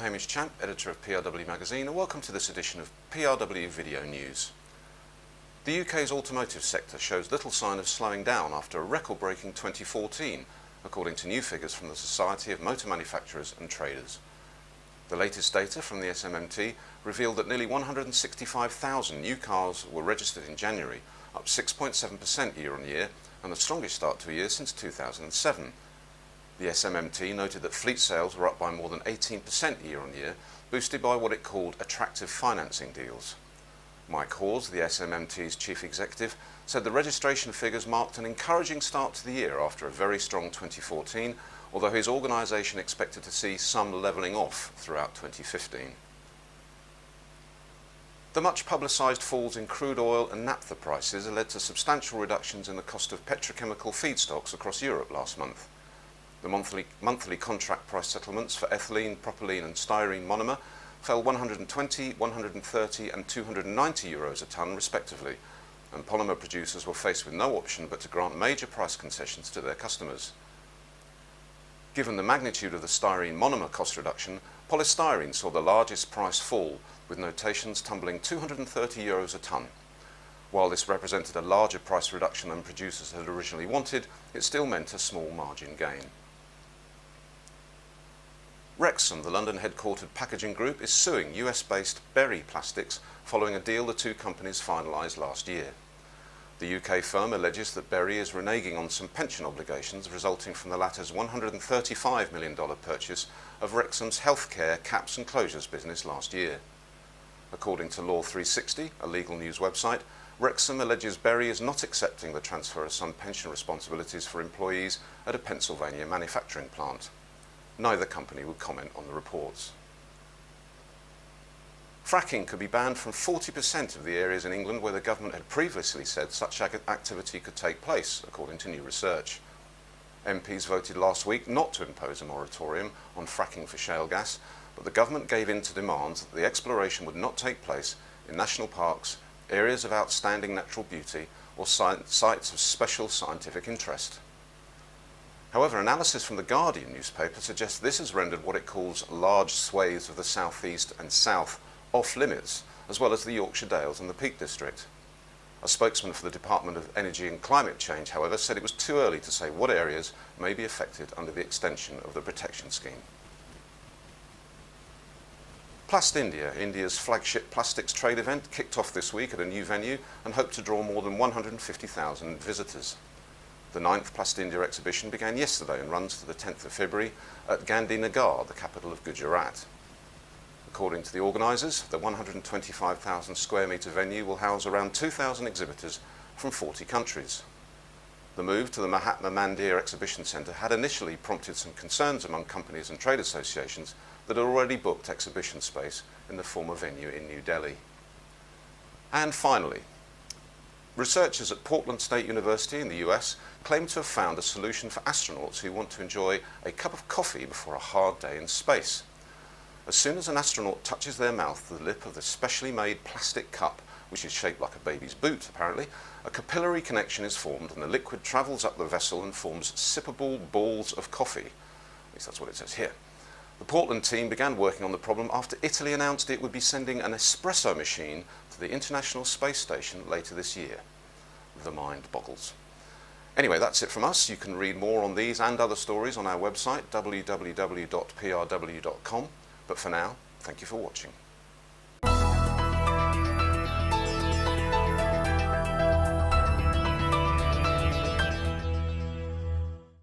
Hamish Champ, editor of PRW Magazine, and welcome to this edition of PRW Video News. The UK's automotive sector shows little sign of slowing down after a record-breaking 2014, according to new figures from the Society of Motor Manufacturers and Traders. The latest data from the SMMT revealed that nearly 165,000 new cars were registered in January, up 6.7% year-on-year, and the strongest start to a year since 2007. The SMMT noted that fleet sales were up by more than 18% year-on-year, boosted by what it called attractive financing deals. Mike Hawes, the SMMT's chief executive, said the registration figures marked an encouraging start to the year after a very strong 2014, although his organisation expected to see some levelling off throughout 2015. The much publicised falls in crude oil and naphtha prices led to substantial reductions in the cost of petrochemical feedstocks across Europe last month. The monthly contract price settlements for ethylene, propylene and styrene monomer fell 120, 130 and 290 euros a tonne respectively, and polymer producers were faced with no option but to grant major price concessions to their customers. Given the magnitude of the styrene monomer cost reduction, polystyrene saw the largest price fall, with notations tumbling 230 euros a tonne. While this represented a larger price reduction than producers had originally wanted, it still meant a small margin gain. Rexam, the London-headquartered packaging group, is suing US-based Berry Plastics following a deal the two companies finalised last year. The UK firm alleges that Berry is reneging on some pension obligations resulting from the latter's $135 million purchase of Rexam's healthcare caps and closures business last year. According to Law 360, a legal news website, Rexam alleges Berry is not accepting the transfer of some pension responsibilities for employees at a Pennsylvania manufacturing plant. Neither company would comment on the reports. Fracking could be banned from 40% of the areas in England where the government had previously said such activity could take place, according to new research. MPs voted last week not to impose a moratorium on fracking for shale gas, but the government gave in to demands that the exploration would not take place in national parks, areas of outstanding natural beauty, or sites of special scientific interest. However, analysis from the Guardian newspaper suggests this has rendered what it calls large swathes of the South East and South off limits, as well as the Yorkshire Dales and the Peak District. A spokesman for the Department of Energy and Climate Change, however, said it was too early to say what areas may be affected under the extension of the protection scheme. Plast India, India's flagship plastics trade event, kicked off this week at a new venue and hoped to draw more than 150,000 visitors. The 9th Plast India exhibition began yesterday and runs to the 10th of February at Gandhinagar, the capital of Gujarat. According to the organisers, the 125,000 square metre venue will house around 2,000 exhibitors from 40 countries. The move to the Mahatma Mandir Exhibition Centre had initially prompted some concerns among companies and trade associations that had already booked exhibition space in the former venue in New Delhi. And finally, researchers at Portland State University in the US claim to have found a solution for astronauts who want to enjoy a cup of coffee before a hard day in space. As soon as an astronaut touches their mouth to the lip of the specially made plastic cup, which is shaped like a baby's boot apparently, a capillary connection is formed and the liquid travels up the vessel and forms sippable balls of coffee. At least that's what it says here. The Portland team began working on the problem after Italy announced it would be sending an espresso machine to the International Space Station later this year. The mind boggles. Anyway, that's it from us. You can read more on these and other stories on our website, www.prw.com. But for now, thank you for watching.